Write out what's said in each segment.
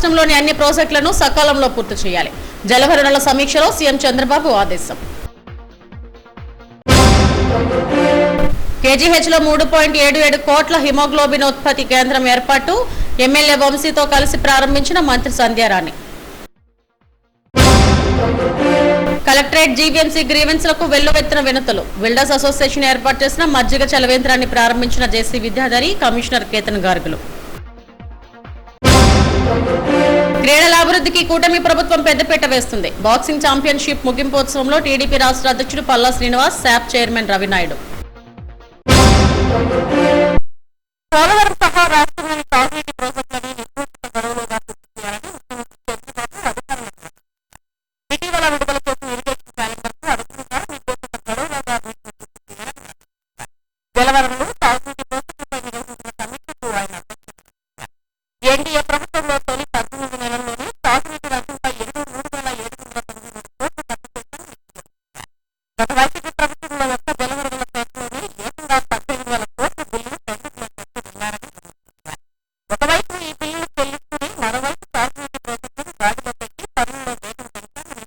రాష్ట్రంలోని అన్ని ప్రాజెక్టులను సకాలంలో పూర్తి చేయాలి. జలవనరుల సమీక్షలో సీఎం చంద్రబాబు ఆదేశం. కేజీహెచ్లో 3.77 కోట్ల హిమోగ్లోబిన్ ఉత్పత్తి కేంద్రం ఏర్పాటు ఎమ్మెల్యే వంశీతో కలిసి ప్రారంభించిన మంత్రి సంధ్యారాణి. కలెక్టరేట్ జీవీఎంసీ గ్రీవెన్స్లకు వెల్లువెత్తిన వినతులు. బిల్డర్స్ అసోసియేషన్ ఏర్పాటు చేసిన మజ్జిగ చలవేంద్రాన్ని ప్రారంభించిన జేసీ విద్యాధరి, కమిషనర్ కేతన్ గార్గులు. క్రీడల అభివృద్ధికి కూటమి ప్రభుత్వం పెద్దపీట వేస్తుంది. బాక్సింగ్ ఛాంపియన్షిప్ ముగింపోత్సవంలో టీడీపీ రాష్ట్ర అధ్యక్షుడు పల్లా శ్రీనివాస్, శాప్ చైర్మన్ రవినాయుడు. పోలవరం సహా రాష్ట్రంలోని తాగునీటి ప్రాజెక్టులను నిర్దేశిత గడువులోగా పూర్తి చేయాలని ఇటీవల విడుదల చేసిన ఇరిగేషన్ క్యాలెండర్కు అనుగుణంగా నిర్దేశిత గడువులోగా పూర్తి చేయాలని జలవనరులు తాగునీటి ప్రాజెక్టులపై నిర్వహించిన సమీక్షకు ఆయన ఎన్డీఏ ప్రభుత్వంలో తొలి 18 నెలల్లోనే తాగునీటి రంగంపై 83,793 కోట్లు ఖర్చు చేశారని గత వైసీపీ ప్రభుత్వంలో ఒక్క జలవనరుల శాఖలోనే ఏకంగా 18,000 కోట్ల బిల్లులు ప్రభుత్వం చేస్తున్నారని ఒకవైపు ఈ బిల్లులు చెల్లిస్తూనే మరోవైపు తాగునీటి ప్రాజెక్టులను గాడిలో పెట్టి పనుల్లో వేగం పెంచాలని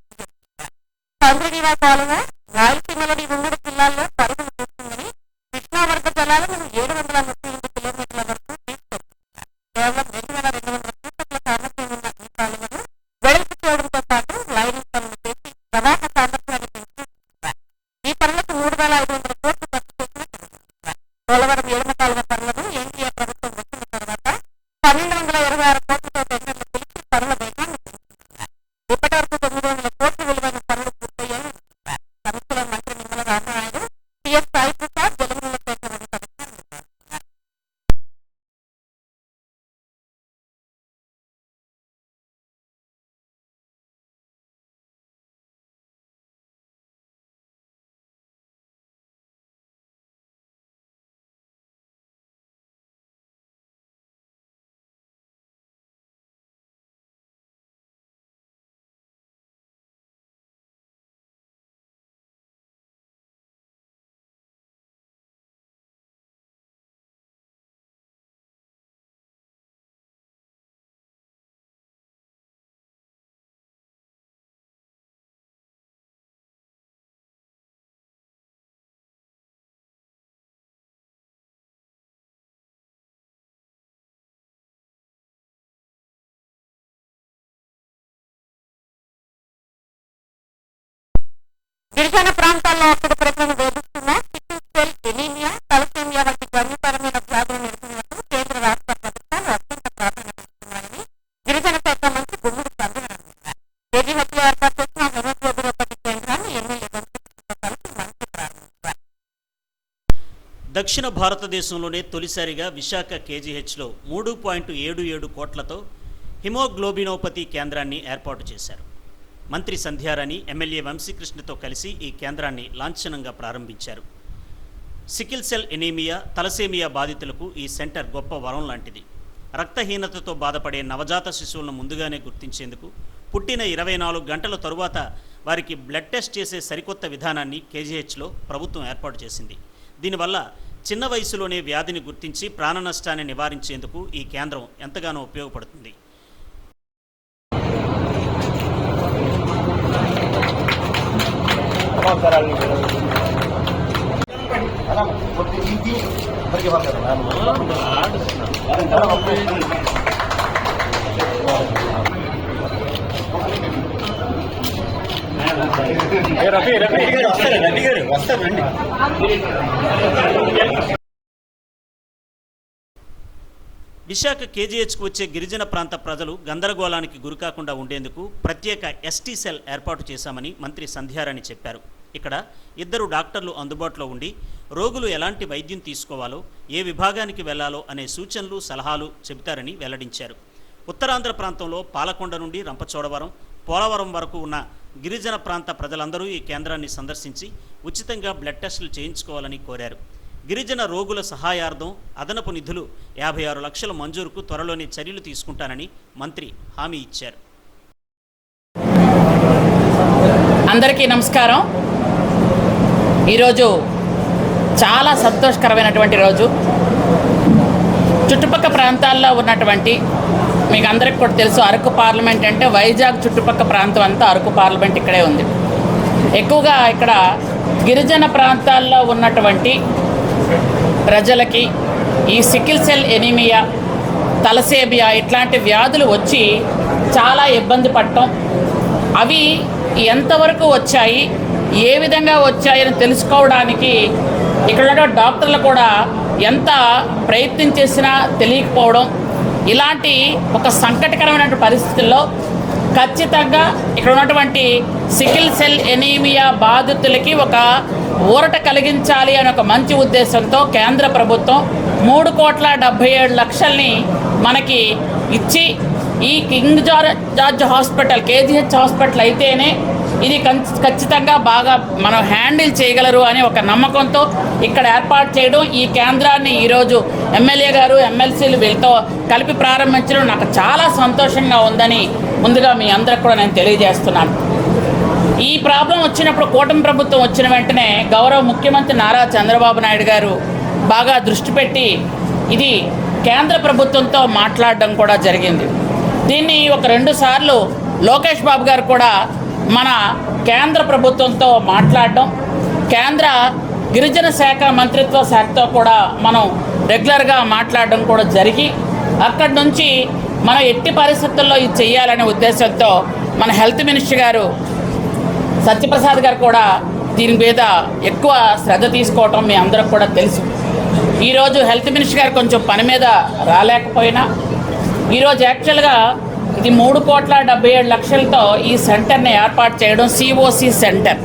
సంద్రనీవా కాలువ రాయలసీమలోని ఉమ్మడి జిల్లాల్లో పరుగులు చేస్తుందని కృష్ణా వరద జలాలను 738 కిలోమీటర్ల వరకు తీసుకెళ్తున్నారు. కేవలం 2,200 క్యూసెక్ల సామర్థ్యం ఉన్న ఈ కాలువను వెడల్పు చేయడంతో పాటు లైనింగ్ పనులు చేసి ప్రవాహ సామర్థ్యాన్ని పెంచుతున్నారు. ఈ పనులకు 3,500 కోట్లు ఖర్చు చేసినట్టు పోలవరం ఎడమ కాలువ పనులను ఎన్డీఏ ప్రభుత్వం వచ్చిన తర్వాత 1,226 కోట్లతో టెండర్లు పిలిచి పనుల వేగాన్ని పెంచుతున్నారు. ఇప్పటి వరకు 900 కోట్ల విలువైన పనులు పూర్తయ్యాయని సమీక్షలో మంత్రి నిమ్మల రామానాయుడు, టీఎస్ సాయి ప్రసాద్, జలవనరుల శాఖ మంత్రి కమిషనర్ గిరిజన ప్రాంతాల్లో అక్కడి ప్రజలను వేధిస్తున్న సికిల్ సెల్ ఎనీమియా, తలసేమియా వంటి జన్యుపరమైన వ్యాధుల నిర్మూలనకు కేంద్ర రాష్ట్ర ప్రభుత్వాలు అత్యంత ప్రాధాన్యత ఇస్తున్నారని గిరిజన శాఖ మంత్రి గుమ్మడి సంధ్యారాణి అన్నారు. కేజీహెచ్లో ఏర్పాటు చేసిన హిమోగ్లోబిన్ ఉత్పత్తి కేంద్రాన్ని ఎమ్మెల్యే వంశీతో కలిసి మంత్రి ప్రారంభించారు. దక్షిణ భారతదేశంలోనే తొలిసారిగా విశాఖ కేజీహెచ్లో 3.77 కోట్లతో హిమోగ్లోబినోపతి కేంద్రాన్ని ఏర్పాటు చేశారు. మంత్రి సంధ్యారాణి ఎమ్మెల్యే వంశీకృష్ణతో కలిసి ఈ కేంద్రాన్ని లాంఛనంగా ప్రారంభించారు. సికిల్ సెల్ ఎనీమియా, తలసేమియా బాధితులకు ఈ సెంటర్ గొప్ప వరం లాంటిది. రక్తహీనతతో బాధపడే నవజాత శిశువులను ముందుగానే గుర్తించేందుకు పుట్టిన 24 గంటల తరువాత వారికి బ్లడ్ టెస్ట్ చేసే సరికొత్త విధానాన్ని కేజీహెచ్లో ప్రభుత్వం ఏర్పాటు చేసింది. దీనివల్ల చిన్న వయసులోనే వ్యాధిని గుర్తించి ప్రాణ నష్టాన్ని నివారించేందుకు ఈ కేంద్రం ఎంతగానో ఉపయోగపడుతుంది. విశాఖ కేజీహెచ్కు వచ్చే గిరిజన ప్రాంత ప్రజలు గందరగోళానికి గురికాకుండా ఉండేందుకు ప్రత్యేక ఎస్టీ సెల్ ఏర్పాటు చేశామని మంత్రి సంధ్యారాణి చెప్పారు. ఇక్కడ 2 డాక్టర్లు అందుబాటులో ఉండి రోగులు ఎలాంటి వైద్యం తీసుకోవాలో, ఏ విభాగానికి వెళ్లాలో అనే సూచనలు, సలహాలు చెబుతారని వెల్లడించారు. ఉత్తరాంధ్ర ప్రాంతంలో పాలకొండ నుండి రంపచోడవరం, పోలవరం వరకు ఉన్న గిరిజన ప్రాంత ప్రజలందరూ ఈ కేంద్రాన్ని సందర్శించి ఉచితంగా బ్లడ్ టెస్టులు చేయించుకోవాలని కోరారు. గిరిజన రోగుల సహాయార్థం అదనపు నిధులు 56 లక్షల మంజూరుకు త్వరలోనే చర్యలు తీసుకుంటానని మంత్రి హామీ ఇచ్చారు. అందరికీ నమస్కారం. ఈరోజు చాలా సంతోషకరమైనటువంటి రోజు. చుట్టుపక్కల ప్రాంతాల్లో ఉన్నటువంటి మీకు అందరికి కూడా తెలుసు, అరకు పార్లమెంట్ అంటే వైజాగ్ చుట్టుపక్కల ప్రాంతం అంతా అరకు పార్లమెంట్ ఇక్కడే ఉంది. ఎక్కువగా ఇక్కడ గిరిజన ప్రాంతాల్లో ఉన్నటువంటి ప్రజలకి ఈ సికిల్ సెల్ ఎనీమియా, తలసేమియా ఇట్లాంటి వ్యాధులు వచ్చి చాలా ఇబ్బంది పడటం, అవి ఎంతవరకు వచ్చాయి, ఏ విధంగా వచ్చాయని తెలుసుకోవడానికి ఇక్కడ డాక్టర్లు కూడా ఎంత ప్రయత్నం చేసినా తెలియకపోవడం, ఇలాంటి ఒక సంకటకరమైన పరిస్థితుల్లో ఖచ్చితంగా ఇక్కడ ఉన్నటువంటి సికిల్ సెల్ ఎనీమియా బాధితులకి ఒక ఊరట కలిగించాలి అనే ఒక మంచి ఉద్దేశంతో కేంద్ర ప్రభుత్వం 3,77,00,000ని మనకి ఇచ్చి, ఈ king George hospital KGH hospital అయితేనే ఇది ఖచ్చితంగా బాగా మనం హ్యాండిల్ చేయగలరు అనే ఒక నమ్మకంతో ఇక్కడ ఏర్పాటు చేయడం, ఈ కేంద్రాన్ని ఈరోజు ఎమ్మెల్యే గారు ఎమ్మెల్సీలు వీళ్ళతో కలిపి ప్రారంభించడం నాకు చాలా సంతోషంగా ఉందని ముందుగా మీ అందరికి కూడా నేను తెలియజేస్తున్నాను. ఈ ప్రాబ్లం వచ్చినప్పుడు కూటమి ప్రభుత్వం వచ్చిన వెంటనే గౌరవ ముఖ్యమంత్రి నారా చంద్రబాబు నాయుడు గారు బాగా దృష్టి పెట్టి ఇది కేంద్ర ప్రభుత్వంతో మాట్లాడడం కూడా జరిగింది. దీన్ని ఒక 2 సార్లు లోకేష్ బాబు గారు కూడా మన కేంద్ర ప్రభుత్వంతో మాట్లాడడం, కేంద్ర గిరిజన శాఖ మంత్రిత్వ శాఖతో కూడా మనం రెగ్యులర్గా మాట్లాడడం కూడా జరిగి, అక్కడి నుంచి మనం ఎట్టి పరిస్థితుల్లో ఇది చేయాలనే ఉద్దేశంతో మన హెల్త్ మినిస్టర్ గారు సత్యప్రసాద్ గారు కూడా దీని మీద ఎక్కువ శ్రద్ధ తీసుకోవటం మీ అందరికి కూడా తెలుసు. ఈరోజు హెల్త్ మినిస్టర్ గారు కొంచెం పని మీద రాలేకపోయినా ఈరోజు యాక్చువల్గా ఇది 3,77,00,000తో ఈ సెంటర్ని ఏర్పాటు చేయడం, సిఓసి సెంటర్.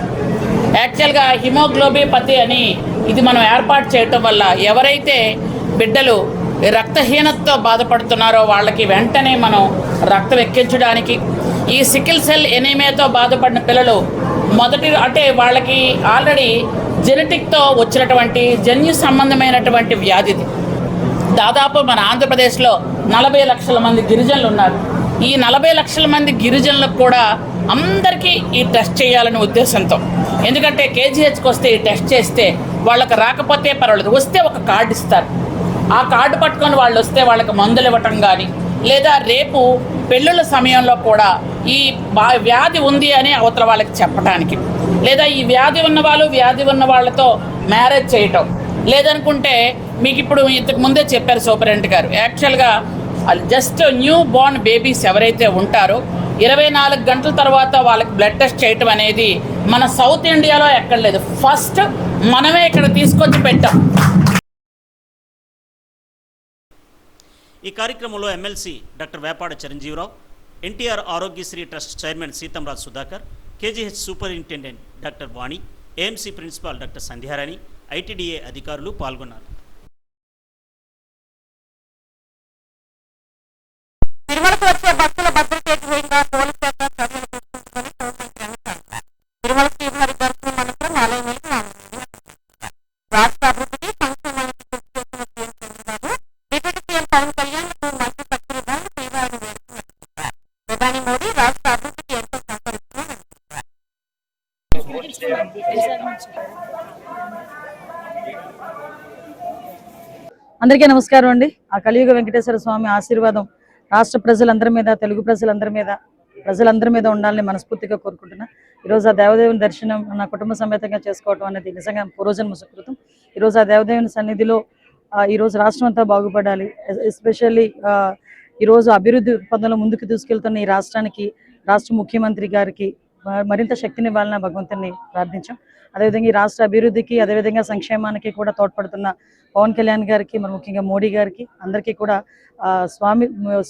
యాక్చువల్గా హిమోగ్లోబిపతి అని ఇది మనం ఏర్పాటు చేయటం వల్ల ఎవరైతే బిడ్డలు రక్తహీనతతో బాధపడుతున్నారో వాళ్ళకి వెంటనే మనం రక్తం ఎక్కించడానికి, ఈ సికిల్ సెల్ ఎనీమియాతో బాధపడిన పిల్లలు అంటే వాళ్ళకి ఆల్రెడీ జెనెటిక్తో వచ్చినటువంటి జన్యు సంబంధమైనటువంటి వ్యాధిది. దాదాపు మన ఆంధ్రప్రదేశ్లో 40 లక్షల మంది గిరిజనులు ఉన్నారు. ఈ 40 లక్షల మంది గిరిజనులకు కూడా అందరికీ ఈ టెస్ట్ చేయాలనే ఉద్దేశంతో, ఎందుకంటే కేజీహెచ్కి వస్తే ఈ టెస్ట్ చేస్తే వాళ్ళకి రాకపోతే పర్వాలేదు, వస్తే ఒక కార్డు ఇస్తారు. ఆ కార్డు పట్టుకొని వాళ్ళు వస్తే వాళ్ళకి మందులు ఇవ్వటం కానీ, లేదా రేపు పెళ్ళిళ్ళ సమయంలో కూడా ఈ వ్యాధి ఉంది అని అవతల వాళ్ళకి చెప్పడానికి, లేదా ఈ వ్యాధి ఉన్న వాళ్ళతో మ్యారేజ్ చేయటం, లేదనుకుంటే మీకు ఇప్పుడు ఇంతకు ముందే చెప్పారు సూపరింటెండెంట్ గారు, యాక్చువల్గా జస్ట్ న్యూ బోర్న్ బేబీస్ ఎవరైతే ఉంటారో 24 గంటల తర్వాత వాళ్ళకి బ్లడ్ టెస్ట్ చేయటం అనేది మన సౌత్ ఇండియాలో ఎక్కడ లేదు. ఫస్ట్ మనమే ఇక్కడ తీసుకొచ్చి పెట్టాం. ఈ కార్యక్రమంలో MLC doctor Vepada Chiranjeevi Rao, NTR Aarogyasri trust chairman Seetamraj Sudhakar, KGH superintendent doctor Vani, AMC principal doctor Sandhyarani, ITDA అధికారులు పాల్గొన్నారు. తిరుమలకు వచ్చే భక్తుల భద్రతకు ధ్యేయంగా పోలీస్ శాఖ చర్యలు తీసుకుంటుందని హోంమంత్రి అమిత్ షా అన్నారు. తిరుమల శ్రీవారి దర్శనం అనంతరం ఆలయంలోకి రానున్నారు. రాష్ట్ర అభివృద్ధికి సంక్షేమానికి కృషి చేస్తున్న CM Chandrababu, deputy CM Pawan కళ్యాణ్కు మంత్రి పదవి ఇవ్వాలని శ్రీవారిని వేడుకున్నారు. ప్రధాని మోడీ రాష్ట్ర అభివృద్ధికి ఎంతో సహకరిస్తున్నారన్నారు. అందరికీ నమస్కారం అండి. ఆ కలియుగ వెంకటేశ్వర స్వామి ఆశీర్వాదం రాష్ట్ర ప్రజలందరి మీద, తెలుగు ప్రజలందరి మీద ఉండాలని మనస్ఫూర్తిగా కోరుకుంటున్నా. ఈరోజు ఆ దేవదేవుని దర్శనం నా కుటుంబ సమేతంగా చేసుకోవడం అనేది నిజంగా పూర్వజన్మ సుకృతం. ఈరోజు ఆ దేవదేవుని సన్నిధిలో ఈరోజు రాష్ట్రం అంతా బాగుపడాలి. ఎస్పెషల్లీ ఈరోజు అభివృద్ధి పదంలో ముందుకు తీసుకెళ్తున్న ఈ రాష్ట్రానికి, రాష్ట్ర ముఖ్యమంత్రి గారికి మరింత శక్తినివ్వాలని భగవంతుని ప్రార్థించాం. అదేవిధంగా ఈ రాష్ట్ర అభివృద్ధికి, అదేవిధంగా సంక్షేమానికి కూడా తోడ్పడుతున్న పవన్ కళ్యాణ్ గారికి, మరి ముఖ్యంగా మోడీ గారికి అందరికీ కూడా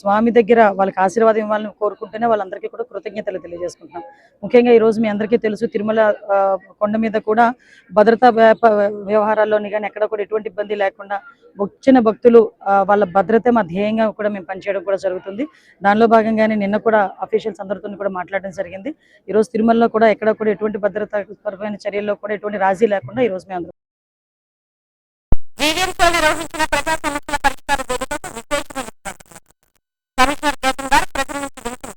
స్వామి దగ్గర వాళ్ళకి ఆశీర్వాదం ఇవ్వాలని కోరుకుంటూనే వాళ్ళందరికీ కూడా కృతజ్ఞతలు తెలియజేసుకుంటున్నాం. ముఖ్యంగా ఈరోజు మీ అందరికీ తెలుసు, తిరుమల కొండ మీద కూడా భద్రతా వ్యవహారాల్లోని కానీ ఎక్కడ కూడా ఎటువంటి ఇబ్బంది లేకుండా వచ్చిన భక్తులు వాళ్ళ భద్రత మా ధ్యేయంగా కూడా మేము పనిచేయడం కూడా జరుగుతుంది. దానిలో భాగంగానే నిన్న కూడా అఫీషియల్స్ అందరితో కూడా మాట్లాడడం జరిగింది. ఈరోజు తిరుమలలో కూడా ఎక్కడ కూడా ఎటువంటి భద్రతాపరమైన చర్యల్లో కూడా ఎటువంటి రాజీ లేకుండా ఈరోజు మేము అందరం నిర్వహించిన ప్రజా సమస్యల పరిష్కార వేదికకు విశేషమైన కమిషనర్ గౌతమ్ గారు ప్రజల నుంచి వినిపించారు.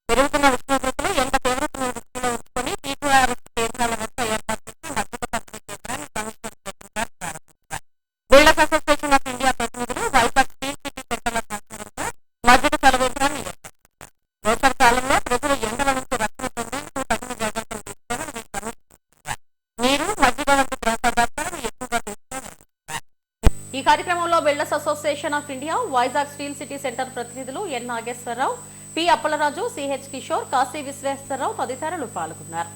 పెరుగుతున్న ఉష్ణోగ్రతలు ఎండ తీవ్రతను దృష్టిలో ఉంచుకొని టీపీఆర్ఎస్ కేంద్రాల వద్ద ఏర్పాటు చేసిన మజ్జిగ పంపిణీ కేంద్రాన్ని కమిషనర్ గౌతమ్ గారు ప్రారంభించారు. బిల్డర్స్ అసోసియేషన్ ఆఫ్ ఇండియా ప్రతినిధులు వైజాగ్ స్టీల్ సిటీ సెంటర్ల సహకారంతో మజ్జిగ association of India, Vizag steel city centre ప్రతినిధులు ఎన్ నాగేశ్వరరావు, పి అప్పలరాజు, సిహెచ్ కిషోర్, కాశీ విశ్వేశ్వరరావు తదితరులు పాల్గొన్నారు.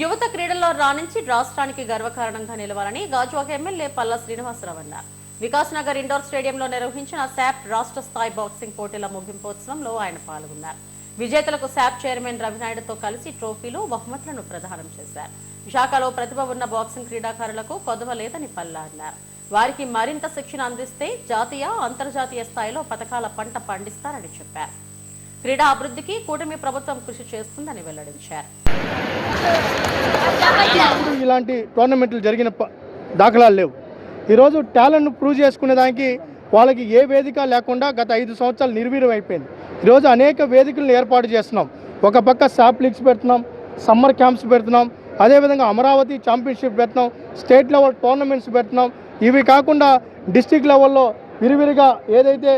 యువత క్రీడల్లో రాణించి రాష్ట్రానికి గర్వకారణంగా నిలవాలని గాజువాక ఎమ్మెల్యే పల్లా శ్రీనివాసరావు అన్నారు. వికాస్ నగర్ ఇండోర్ స్టేడియంలో నిర్వహించిన శాప్ రాష్ట్ర స్థాయి బాక్సింగ్ పోటీల ముగింపోత్సవంలో ఆయన పాల్గొన్నారు. విజేతలకు శాప్ చైర్మన్ రవినాయుడుతో కలిసి ట్రోఫీలు, బహుమతులను ప్రదానం చేశారు. విశాఖలో ప్రతిభ ఉన్న బాక్సింగ్ క్రీడాకారులకు కొదవ లేదని పల్లా అన్నారు. వారికి మరింత శిక్షణ అందిస్తే జాతీయ, అంతర్జాతీయ స్థాయిలో పథకాల పంట పండిస్తారని చెప్పారు. క్రీడా అభివృద్ధికి కూటమి ప్రభుత్వం కృషి చేస్తుందని వెల్లడించారు. ఇలాంటి టోర్నమెంట్లు జరిగిన దాఖలాలు లేవు. ఈరోజు టాలెంట్ను ప్రూవ్ చేసుకునే దానికి వాళ్ళకి ఏ వేదిక లేకుండా గత 5 సంవత్సరాలు నిర్వీర్యం అయిపోయింది. ఈరోజు అనేక వేదికలను ఏర్పాటు చేస్తున్నాం. ఒక పక్క శాప్ లీగ్స్ పెడుతున్నాం, సమ్మర్ క్యాంప్స్ పెడుతున్నాం, అదేవిధంగా అమరావతి ఛాంపియన్షిప్ పెడుతున్నాం, స్టేట్ లెవెల్ టోర్నమెంట్స్ పెడుతున్నాం. ఇవి కాకుండా డిస్టిక్ లెవెల్లో విరివిరిగా ఏదైతే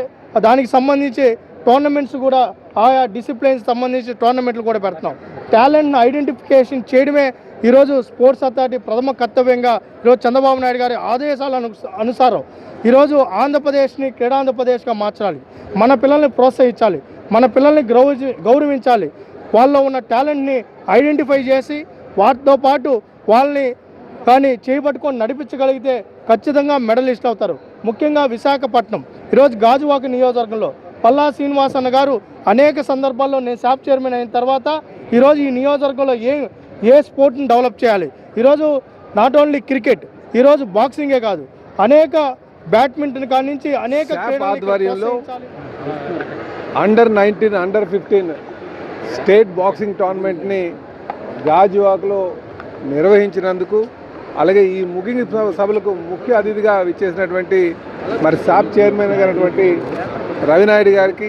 దానికి సంబంధించి టోర్నమెంట్స్ కూడా ఆయా డిసిప్లిన్స్ సంబంధించి టోర్నమెంట్లు కూడా పెడుతున్నాం. టాలెంట్ను ఐడెంటిఫికేషన్ చేయడమే ఈరోజు స్పోర్ట్స్ అథారిటీ ప్రథమ కర్తవ్యంగా ఈరోజు చంద్రబాబు నాయుడు గారి ఆదేశాల అనుసారం ఈరోజు ఆంధ్రప్రదేశ్ని క్రీడాంధ్రప్రదేశ్గా మార్చాలి. మన పిల్లల్ని ప్రోత్సహించాలి, మన పిల్లల్ని గౌరవించాలి. వాళ్ళలో ఉన్న టాలెంట్ని ఐడెంటిఫై చేసి వాటితో పాటు వాళ్ళని కానీ చేపట్టుకొని నడిపించగలిగితే ఖచ్చితంగా మెడలిస్ట్ అవుతారు. ముఖ్యంగా విశాఖపట్నం ఈరోజు గాజువాక నియోజకవర్గంలో పల్లా శ్రీనివాస్ అన్న గారు అనేక సందర్భాల్లో నేను శాప్ చైర్మన్ అయిన తర్వాత ఈరోజు ఈ నియోజకవర్గంలో ఏ స్పోర్ట్ని డెవలప్ చేయాలి. ఈరోజు నాట్ ఓన్లీ క్రికెట్, ఈరోజు బాక్సింగే కాదు అనేక బ్యాడ్మింటన్ కాడి నుంచి అనేక ఆధ్వర్యంలో అండర్-19, అండర్-15 స్టేట్ బాక్సింగ్ టోర్నమెంట్ని గాజువాకలో నిర్వహించినందుకు, అలాగే ఈ ముగింపు సభలకు ముఖ్య అతిథిగా విచ్చేసినటువంటి మరి శాప్ చైర్మన్ గారైనటువంటి రవినాయుడు గారికి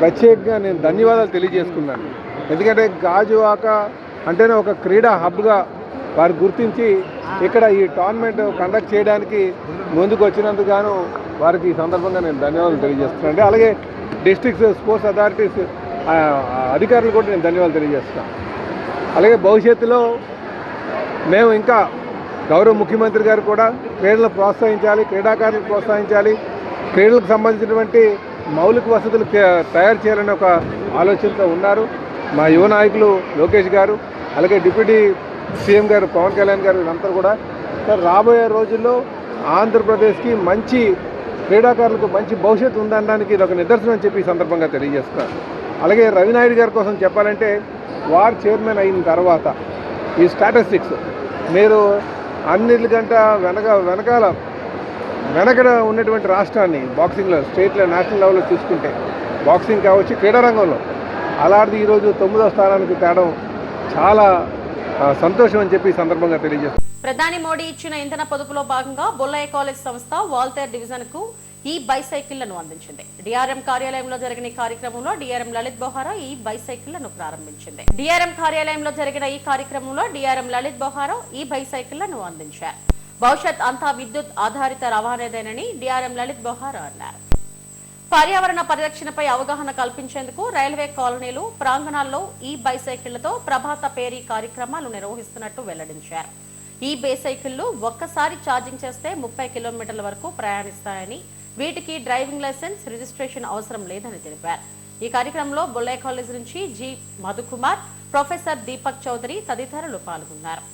ప్రత్యేకంగా నేను ధన్యవాదాలు తెలియజేసుకున్నాను. ఎందుకంటే గాజువాక అంటేనే ఒక క్రీడా హబ్గా వారు గుర్తించి ఇక్కడ ఈ టోర్నమెంట్ కండక్ట్ చేయడానికి ముందుకు వచ్చినందుకు గాను వారికి ఈ సందర్భంగా నేను ధన్యవాదాలు తెలియజేస్తున్నాను. అలాగే డిస్ట్రిక్ట్ స్పోర్ట్స్ అథారిటీస్ అధికారులు కూడా నేను ధన్యవాదాలు తెలియజేస్తాను. అలాగే భవిష్యత్తులో మేము ఇంకా గౌరవ ముఖ్యమంత్రి గారు కూడా క్రీడలను ప్రోత్సహించాలి, క్రీడాకారులను ప్రోత్సహించాలి, క్రీడలకు సంబంధించినటువంటి మౌలిక వసతులు తయారు చేయాలని ఒక ఆలోచనతో ఉన్నారు. మా యువ నాయకులు లోకేష్ గారు, అలాగే డిప్యూటీ సీఎం గారు పవన్ కళ్యాణ్ గారు వీళ్ళంతా కూడా సార్ రాబోయే రోజుల్లో ఆంధ్రప్రదేశ్కి మంచి క్రీడాకారులకు మంచి భవిష్యత్తు ఉందనడానికి ఇది ఒక నిదర్శనం అని చెప్పి ఈ సందర్భంగా తెలియజేస్తున్నారు. అలాగే రవినాయుడు గారి కోసం చెప్పాలంటే వారు చైర్మన్ అయిన తర్వాత ఈ స్టాటిస్టిక్స్ మీరు అన్నిటికంటే వెనకడ ఉన్నటువంటి రాష్ట్రాన్ని బాక్సింగ్లో స్టేట్లో నేషనల్ లెవెల్లో చూసుకుంటే బాక్సింగ్ కావచ్చు క్రీడారంగంలో అలాంటిది ఈరోజు 9వ స్థానానికి తేడం చాలా సంతోషం అని చెప్పి ఈ సందర్భంగా తెలియజేస్తాను. ప్రధాని మోడీ ఇచ్చిన ఇంధన పొదుపులో భాగంగా బొల్లయ్య కాలేజ్ సంస్థ వాల్తేర్ డివిజన్ కు ఈ బైసైకిళ్లను అందించింది. డిఆర్ఎం కార్యాలయంలో జరిగిన ఈ కార్యక్రమంలో డిఆర్ఎం లలిత్ బొహారా ఈ బైసైకిళ్లను ప్రారంభించింది. డిఆర్ఎం కార్యాలయంలో జరిగిన ఈ కార్యక్రమంలో డిఆర్ఎం లలిత్ బొహారా ఈ బైసైకిళ్లను అందించారు. భవిష్యత్ అంతా విద్యుత్ ఆధారిత రవాణాదేనని డిఆర్ఎం లలిత్ బొహారా అన్నారు. పర్యావరణ పరిరక్షణపై అవగాహన కల్పించేందుకు రైల్వే కాలనీలు, ప్రాంగణాల్లో ఈ బైసైకిళ్లతో ప్రభాత పేరీ కార్యక్రమాలు నిర్వహిస్తున్నట్టు వెల్లడించారు. ఈ బైసైకిళ్లు ఒక్కసారి ఛార్జింగ్ చేస్తే 30 కిలోమీటర్ల వరకు ప్రయాణిస్తాయని, వీటికి డ్రైవింగ్ లైసెన్స్, రిజిస్ట్రేషన్ అవసరం లేదని తెలిపారు. ఈ కార్యక్రమంలో బొల్లయ్య కాలేజ్ నుంచి జి మధుకుమార్, ప్రొఫెసర్ దీపక్ చౌదరి తదితరులు పాల్గొన్నారు.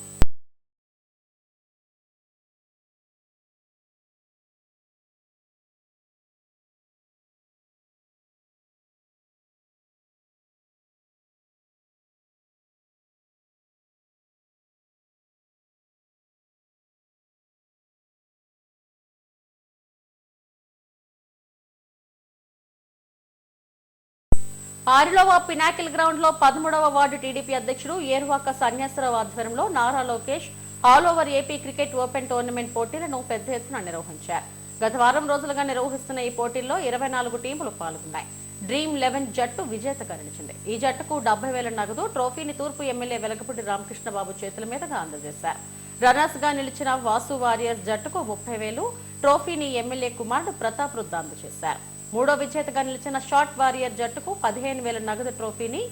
ఆరులవ పినాకిల్ గ్రౌండ్ లో 13వ వార్డు టీడీపీ అధ్యక్షుడు ఏరువాక సన్యాసరావు ఆధ్వర్యంలో Nara Lokesh all over AP cricket open tournament పోటీలను పెద్ద ఎత్తున నిర్వహించారు. గత వారం రోజులుగా నిర్వహిస్తున్న ఈ పోటీల్లో 24 టీములు పాల్గొన్నాయి. డ్రీమ్11 జట్టు విజేతగా నిలిచింది. ఈ జట్టుకు 70,000 నగదు ట్రోఫీని తూర్పు ఎమ్మెల్యే వెలగపూడి రామకృష్ణబాబు చేతుల మీదుగా అందజేశారు. రన్నర్స్ గా నిలిచిన వాసు వారియర్స్ జట్టుకు 30,000 ట్రోఫీని ఎమ్మెల్యే కుమారుడు ప్రతాప్ రుద్ద అందజేశారు. మూడో విజేతగా నిలిచిన షార్ట్ వారియర్ జట్టుకు 15,000 నగదు ట్రోఫీని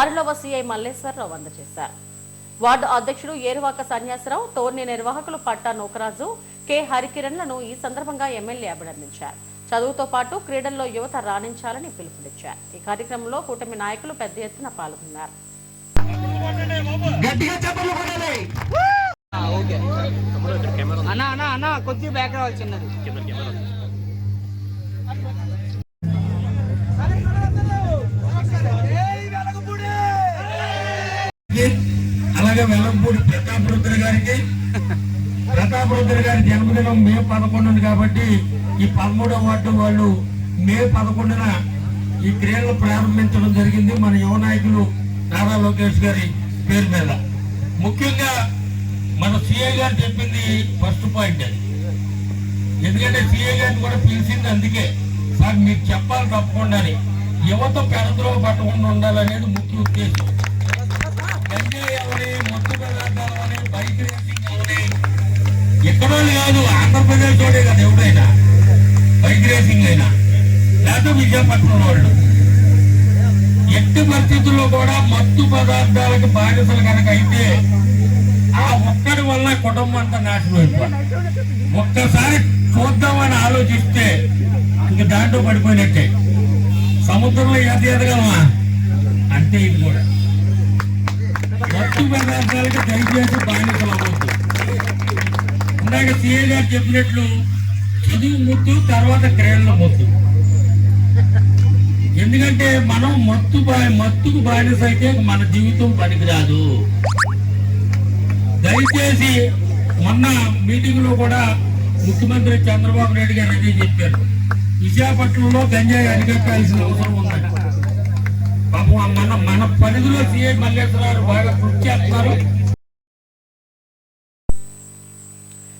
6వ సిఐ మల్లేశ్వరరావు అందజేశారు. వార్డు అధ్యక్షుడు ఏరువాక సన్యాసరావు, టోర్నీ నిర్వాహకులు పట్టా నోకరాజు, కె హరికిరణ్లను ఈ సందర్భంగా ఎమ్మెల్యే అభినందించారు. చదువుతో పాటు క్రీడల్లో యువత రాణించాలని పిలుపునిచ్చారు. ఈ కార్యక్రమంలో కూటమి నాయకులు పెద్ద ఎత్తున పాల్గొన్నారు. అలాగే వెల్లంపూడి ప్రతాప్ రుద్ర గారి జన్మదినం మే 11 కాబట్టి ఈ 13వ వార్డు వాళ్ళు మే 11న ఈ క్రీడలు ప్రారంభించడం జరిగింది. మన యువ నాయకులు నారా లోకేష్ గారి పేరు మీద. ముఖ్యంగా మన సిఐ గారు చెప్పింది ఫస్ట్ పాయింట్ అది. ఎందుకంటే సిఐ గారిని కూడా పిలిచింది అందుకే, సార్ మీకు చెప్పాలి తప్పకుండా యువత పెడతలో పట్టకుండా ఉండాలనేది ముఖ్య ఉద్దేశం. గంజాయి అవని, మత్తు పదార్థాలు అని, బైక్ రేసింగ్ అవని ఎక్కడో కాదు, ఆంధ్రప్రదేశ్ తోడే కదా ఎవరైనా బైక్ రేసింగ్ అయినా లేకపోతే విశాఖపట్నం వాళ్ళు ఎట్టి పరిస్థితుల్లో కూడా మత్తు పదార్థాలకు బానిసలు కనుక అయితే ఆ ఒక్కడి వల్ల కుటుంబం అంతా నాశనం అయిపోయింది. ఒక్కసారి చూద్దామని ఆలోచిస్తే ఇంక దాంట్లో పడిపోయినట్టే. సముద్రంలో ఎదగలమా అంటే ఇది కూడా మత్తు పదార్థాలకు దయచేసి బానిసలు అవ్వద్దు. ఇందాక సిఐ గారు చెప్పినట్లు చదువు ముద్దు, తర్వాత క్రీడల ముద్దు. ఎందుకంటే మనం మత్తుకు బానిస అయితే మన జీవితం పనికిరాదు. దయచేసి మొన్న మీటింగ్ లో కూడా ముఖ్యమంత్రి చంద్రబాబు నాయుడు గారు అదే చెప్పారు, విశాఖపట్నంలో గంజాయి అరికట్టాల్సిన అవసరం ఉందంట. పాపం మన పరిధిలో సిఐ మల్లేశ్వరరావు బాగా కృషి చేస్తున్నారు.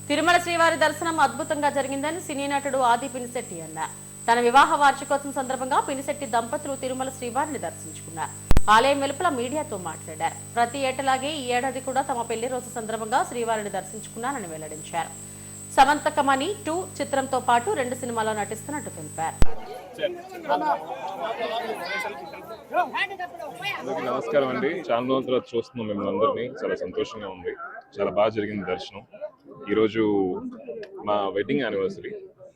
తిరుమల శ్రీవారి దర్శనం అద్భుతంగా జరిగిందని సినీ నటుడు ఆది పినిశెట్టి అన్నారు. తన వివాహ వార్షికోత్సవం సందర్భంగా పినిశెట్టి దంపతులు తిరుమల శ్రీవారిని దర్శించుకున్నారు. ఆలయం వెలుపల మీడియాతో మాట్లాడారు. ప్రతి ఏటలాగే ఈ ఏడాది కూడా తమ పెళ్లి రోజు సందర్భంగా శ్రీవారిని దర్శించుకున్నానని వెల్లడించారు. సమంతకమణి 2 చిత్రంతో పాటు 2 సినిమాల్లో నటిస్తున్నట్టు తెలిపారు. నమస్కారం అండి. చాలా రోజుల తర్వాత చూస్తున్నాం మిమ్మల్ని అందరినీ. చాలా సంతోషంగా ఉంది. చాలా బాగా జరిగింది దర్శనం. ఈరోజు మా వెడ్డింగ్ యానివర్సరీ,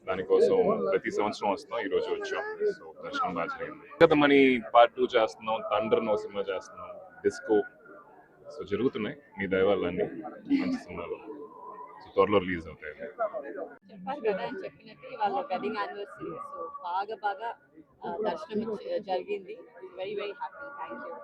దానికోసం ప్రతి సంవత్సరం వస్తున్నాం. ఈ రోజు వచ్చాం. సో దర్శనం బాగా జరిగింది. సమంతకమణి పార్ట్ 2 చేస్తున్నాం, థండర్ నో సినిమా చేస్తున్నాం, డిస్కో. సో జరుగుతున్నాయి మీ దయవల్లన్నీ మంచి సినిమాలు. సో త్వరలో రిలీజ్ అవుతాయి. చెప్పారు కదా అని చెప్పినట్టు వాళ్ళ వెడ్డింగ్ యానివర్సరీ. సో బాగా దర్శనం జరిగింది. Very very happy. Thank you.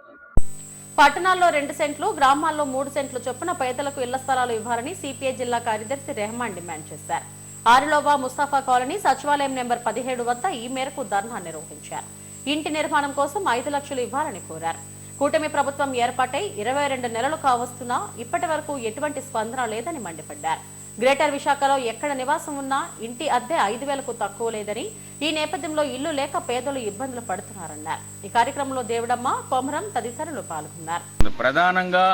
పట్టణాల్లో 2 సెంట్లు, గ్రామాల్లో 3 సెంట్లు చొప్పున పేదలకు ఇళ్ల స్థలాలు ఇవ్వాలని సిపిఐ జిల్లా కార్యదర్శి రెహమాన్ డిమాండ్ చేశారు. ఆరిలోబా ముస్తాఫా కాలనీ సచివాలయం నెంబర్ 17 వద్ద ఈ మేరకు ధర్నా నిర్వహించారు. ఇంటి నిర్మాణం కోసం 5 లక్షలు ఇవ్వాలని కోరారు. కూటమి ప్రభుత్వం ఏర్పాటై 22 నెలలు కావస్తున్నా ఇప్పటి వరకు ఎటువంటి స్పందన లేదని మండిపడ్డారు. గ్రేటర్ విశాఖలో ఎక్కడ నివాసం ఉన్నా ఇంటి అద్దె 5,000కు తక్కువ లేదని, ఈ నేపథ్యంలో ఇల్లు లేక పేదలు ఇబ్బందులు పడుతున్నారన్నారు. ఈ కార్యక్రమంలో దేవుడమ్మ, కొమరం తదితరులు పాల్గొన్నారు. ప్రధానంగా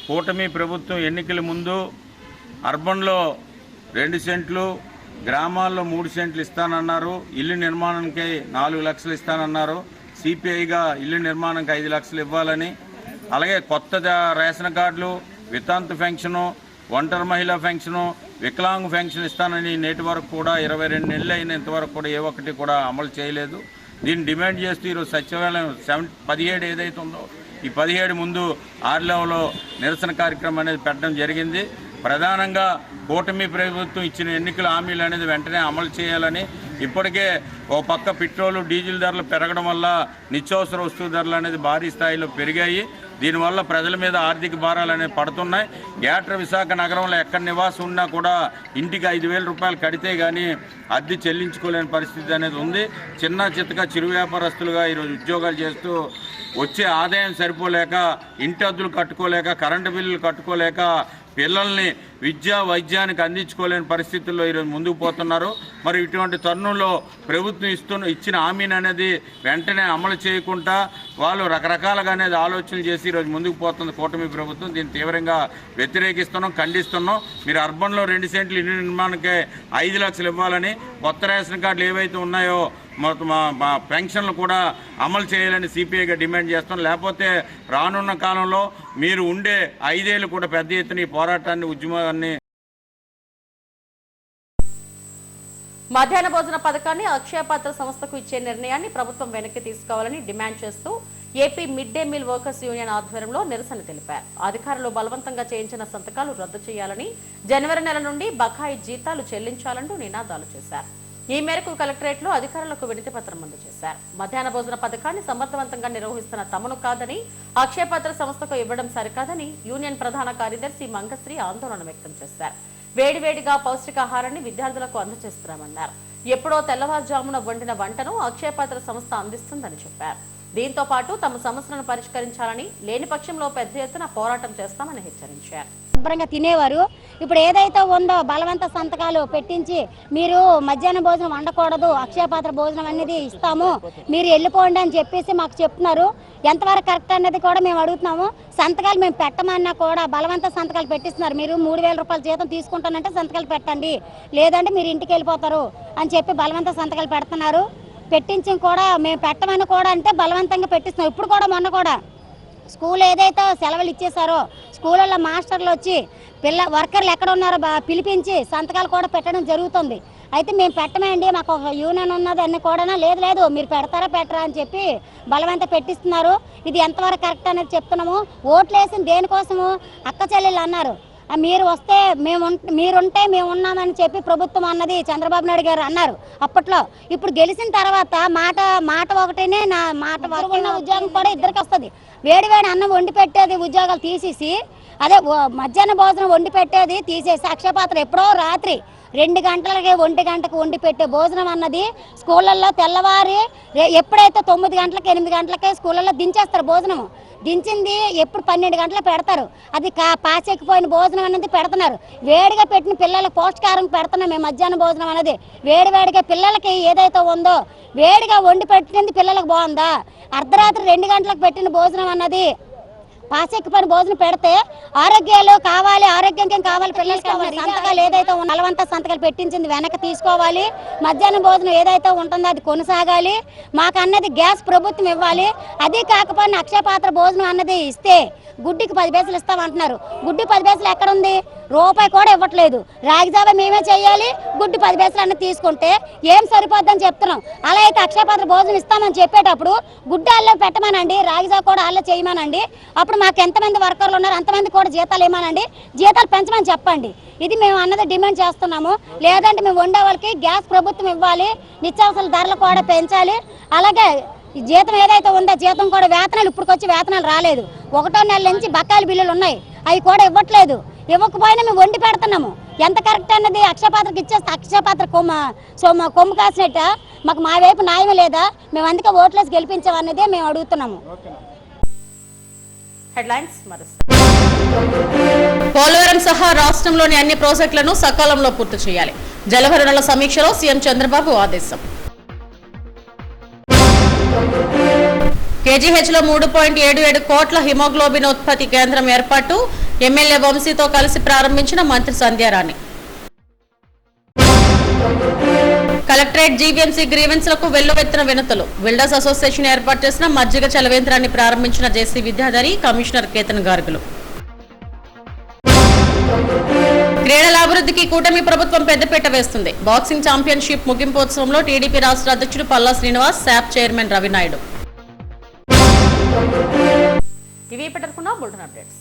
కూటమి ప్రభుత్వం ఎన్నికల ముందు అర్బన్లో 2 సెంట్లు, గ్రామాల్లో 3 సెంట్లు ఇస్తానన్నారు. ఇల్లు నిర్మాణానికి 4 లక్షలు ఇస్తానన్నారు. సిపిఐగా ఇల్లు నిర్మాణానికి 5 లక్షలు ఇవ్వాలని, అలాగే కొత్త రేషన్ కార్డులు, వితంతు పెన్షను, ఒంటరి మహిళా పెన్షను, వికలాంగ్ పెన్షన్ ఇస్తానని నేటి వరకు కూడా 22 నెలలు అయినంత వరకు కూడా ఏ ఒక్కటి కూడా అమలు చేయలేదు. దీన్ని డిమాండ్ చేస్తూ ఈరోజు సచివాలయం 17 ఏదైతే ఉందో ఈ 17 ముందు ఆర్లెవలో నిరసన కార్యక్రమం అనేది పెట్టడం జరిగింది. ప్రధానంగా కూటమి ప్రభుత్వం ఇచ్చిన ఎన్నికల హామీలు అనేది వెంటనే అమలు చేయాలని. ఇప్పటికే ఓ పక్క పెట్రోలు, డీజిల్ ధరలు పెరగడం వల్ల నిత్యావసర వస్తువు ధరలు అనేది భారీ స్థాయిలో పెరిగాయి. దీనివల్ల ప్రజల మీద ఆర్థిక భారాలు అనేవి పడుతున్నాయి. గ్రేటర్ విశాఖ నగరంలో ఎక్కడ నివాసం ఉన్నా కూడా ఇంటికి 5,000 రూపాయలు కడితే కానీ అద్దె చెల్లించుకోలేని పరిస్థితి అనేది ఉంది. చిన్న చిత్తగా చిరు వ్యాపారస్తులుగా ఈరోజు ఉద్యోగాలు చేస్తూ వచ్చే ఆదాయం సరిపోలేక, ఇంటి అద్దెలు కట్టుకోలేక, కరెంటు బిల్లులు కట్టుకోలేక పిల్లల్ని విద్యా వైద్యానికి అందించుకోలేని పరిస్థితుల్లో ఈరోజు ముందుకు పోతున్నారు. మరి ఇటువంటి తరుణంలో ప్రభుత్వం ఇచ్చిన హామీని అనేది వెంటనే అమలు చేయకుండా వాళ్ళు రకరకాలుగా అనేది ఆలోచనలు చేసి ఈరోజు ముందుకు పోతుంది కూటమి ప్రభుత్వం. దీన్ని తీవ్రంగా వ్యతిరేకిస్తున్నాం, ఖండిస్తున్నాం. మీరు అర్బన్లో 2 సెంట్లు ఇల్లు నిర్మాణానికే 5 లక్షలు ఇవ్వాలని, కొత్త రేషన్ కార్డులు ఏవైతే ఉన్నాయో మా పెన్షన్లు కూడా అమలు చేయాలని సిపిఐగా డిమాండ్ చేస్తాం. లేకపోతే రానున్న కాలంలో మీరు ఉండే 5 ఏళ్ళు కూడా పెద్ద ఎత్తున ఈ పోరాటాన్ని, ఉద్యమాన్ని. మధ్యాహ్న భోజన పథకాన్ని అక్షయపాత్ర సంస్థకు ఇచ్చే నిర్ణయాన్ని ప్రభుత్వం వెనక్కి తీసుకోవాలని డిమాండ్ చేస్తూ AP mid day meal workers union ఆధ్వర్యంలో నిరసన తెలిపారు. అధికారులు బలవంతంగా చేయించిన సంతకాలు రద్దు చేయాలని, జనవరి నెల నుండి బకాయి జీతాలు చెల్లించాలంటూ నినాదాలు చేశారు. ఈ మేరకు కలెక్టరేట్లో అధికారులకు వినతి పత్రం అందజేశారు. మధ్యాహ్న భోజన పథకాన్ని సమర్థవంతంగా నిర్వహిస్తున్న తమను కాదని, అక్షయపాత్ర సంస్థకు ఇవ్వడం సరికాదని యూనియన్ ప్రధాన కార్యదర్శి మంగశ్రీ ఆందోళన వ్యక్తం చేశారు. వేడివేడిగా పౌష్టికాహారాన్ని విద్యార్థులకు అందజేస్తున్నామన్నారు. ఎప్పుడో తెల్లవారుజామున వండిన వంటను అక్షయపాత్ర సంస్థ అందిస్తుందని చెప్పారు. దీంతో పాటు తమ సమస్యలను పరిష్కరించాలని, లేని పక్షంలో పెద్ద ఎత్తున పోరాటం చేస్తామని హెచ్చరించారు. శుభ్రంగా తినేవారు. ఇప్పుడు ఏదైతే ఉందో బలవంత సంతకాలు పెట్టించి మీరు మధ్యాహ్న భోజనం వండకూడదు, అక్షయపాత్ర భోజనం అనేది ఇస్తాము, మీరు వెళ్ళిపోండి అని చెప్పేసి మాకు చెప్తున్నారు. ఎంతవరకు కరెక్ట్ అనేది కూడా మేము అడుగుతున్నాము. సంతకాలు మేము పెట్టమన్నా కూడా బలవంత సంతకాలు పెట్టిస్తున్నారు. మీరు 3000 రూపాయల జీతం తీసుకుంటానంటే సంతకాలు పెట్టండి, లేదంటే మీరు ఇంటికి వెళ్ళిపోతారు అని చెప్పి బలవంత సంతకాలు పెడుతున్నారు. పెట్టించి కూడా మేము పెట్టమని కూడా అంటే బలవంతంగా పెట్టిస్తున్నాం. ఇప్పుడు కూడా మొన్న కూడా స్కూల్ ఏదైతే సెలవులు ఇచ్చేసారో స్కూళ్ళల్లో మాస్టర్లు వచ్చి వర్కర్లు ఎక్కడ ఉన్నారో పిలిపించి సంతకాలు కూడా పెట్టడం జరుగుతుంది. అయితే మేము పెట్టమేండి, మాకు ఒక యూనియన్ ఉన్నది అన్ని కూడా లేదు మీరు పెడతారా పెట్టరా అని చెప్పి బలవంత పెట్టిస్తున్నారు. ఇది ఎంతవరకు కరెక్ట్ అనేది చెప్తున్నాము. ఓట్లు వేసిన దేనికోసము? అక్క చెల్లెళ్ళు అన్నారు. మీరు వస్తే మీరుంటే మేము ఉన్నామని చెప్పి ప్రభుత్వం అన్నది చంద్రబాబు నాయుడు గారు అన్నారు అప్పట్లో. ఇప్పుడు గెలిచిన తర్వాత మాట ఒకటేనే, నా మాట ఉన్న ఉద్యోగం కూడా ఇద్దరికి వస్తుంది. వేడి అన్నం వండి పెట్టేది ఉద్యోగాలు తీసేసి, అదే మధ్యాహ్న భోజనం వండి పెట్టేది తీసేసి అక్షయపాత్ర ఎప్పుడో రాత్రి 2 గంటలకి 1 గంటకు వండి పెట్టే భోజనం అన్నది స్కూళ్ళల్లో తెల్లవారి ఎప్పుడైతే 9 గంటలకి 8 గంటలకే స్కూళ్ళల్లో దించేస్తారు. భోజనం దించింది ఎప్పుడు 12 గంటలకు పెడతారు. అది పాచెక్కిపోయిన భోజనం అనేది పెడుతున్నారు. వేడిగా పెట్టిన పిల్లలకు పౌష్టికారం పెడుతున్నాం మేము. మధ్యాహ్న భోజనం అనేది వేడిగా పిల్లలకి ఏదైతే ఉందో వేడిగా వండి పెట్టింది పిల్లలకు బాగుందా? అర్ధరాత్రి 2 గంటలకు పెట్టిన భోజనం అన్నది పాచెక్కిపోయిన భోజనం పెడితే ఆరోగ్యాలు కావాలి, ఆరోగ్యం కావాలి, పిల్లలు కావాలి. సంతకాలు ఏదైతే బలవంత సంతకాలు పెట్టించింది వెనక్కి తీసుకోవాలి. మధ్యాహ్నం భోజనం ఏదైతే ఉంటుందో అది కొనసాగాలి. మాకు అన్నది గ్యాస్ ప్రభుత్వం ఇవ్వాలి. అది కాకపోయినా అక్షయపాత్ర భోజనం అన్నది ఇస్తే గుడ్డికి 10 పైసలు ఇస్తామంటున్నారు. గుడ్డి 10 పైసలు ఎక్కడ ఉంది? రూపాయి కూడా ఇవ్వట్లేదు. రాగిజాబా మేమే చేయాలి, గుడ్డి 10 పైసలు అన్నది తీసుకుంటే ఏం సరిపోద్దని చెప్తున్నాం. అలా అయితే అక్షయపాత్ర భోజనం ఇస్తామని చెప్పేటప్పుడు గుడ్డి అల్లే పెట్టమనండి, రాగిజాబా కూడా అల్లే చేయమనండి. అప్పుడు మాకు ఎంతమంది వర్కర్లు ఉన్నారు అంతమంది కూడా జీతాలు ఏమనండి, జీతాలు పెంచమని చెప్పండి. ఇది మేము అన్నది డిమాండ్ చేస్తున్నాము. లేదంటే మేము వండే వాళ్ళకి గ్యాస్ ప్రభుత్వం ఇవ్వాలి, నిత్యావసర ధరలు కూడా పెంచాలి. అలాగే జీతం ఏదైతే ఉందో జీతం కూడా వేతనాలు ఇప్పటికొచ్చి వేతనాలు రాలేదు. 1వ నెల నుంచి బకాయిల బిల్లులు ఉన్నాయి, అవి కూడా ఇవ్వట్లేదు. ఇవ్వకపోయినా మేము వండి పెడుతున్నాము. ఎంత కరెక్ట్ అన్నది? అక్షయపాత్రకి ఇచ్చేస్తే అక్షయపాత్ర కొమ్ము కాసినట్ట మాకు మా వైపు న్యాయం లేదా? మేము అందుకే ఓట్లేసి గెలిపించామన్నదే మేము అడుగుతున్నాము. పోలవరం సహా రాష్ట్రంలోని అన్ని ప్రాజెక్టులను సకాలంలో పూర్తి చేయాలి. జలవనరుల సమీక్షలో సీఎం చంద్రబాబు ఆదేశం. కేజీహెచ్లో 3.77 కోట్ల హిమోగ్లోబిన్ ఉత్పత్తి కేంద్రం ఏర్పాటు. ఎమ్మెల్యే వంశీతో కలిసి ప్రారంభించిన మంత్రి సంధ్యారాణి. కలెక్టరేట్ జీవీఎంసీ గ్రీవెన్స్లకు వెల్లువెత్తిన వినతులు. బిల్డర్స్ అసోసియేషన్ ఏర్పాటు చేసిన మజ్జిగ చలవేంద్రాన్ని ప్రారంభించిన జేసీ విద్యాధరి, కమిషనర్ కేతన్ గార్గులు. క్రీడల అభివృద్ధికి కూటమి ప్రభుత్వం పెద్దపీట వేస్తుంది. బాక్సింగ్ ఛాంపియన్షిప్ ముగింపోత్సవంలో టీడీపీ రాష్ట్ర అధ్యక్షుడు పల్లా శ్రీనివాస్, శాప్ చైర్మన్ రవినాయుడు. ఇవి ఇప్పటివరకు బులెటిన్ అప్డేట్స్.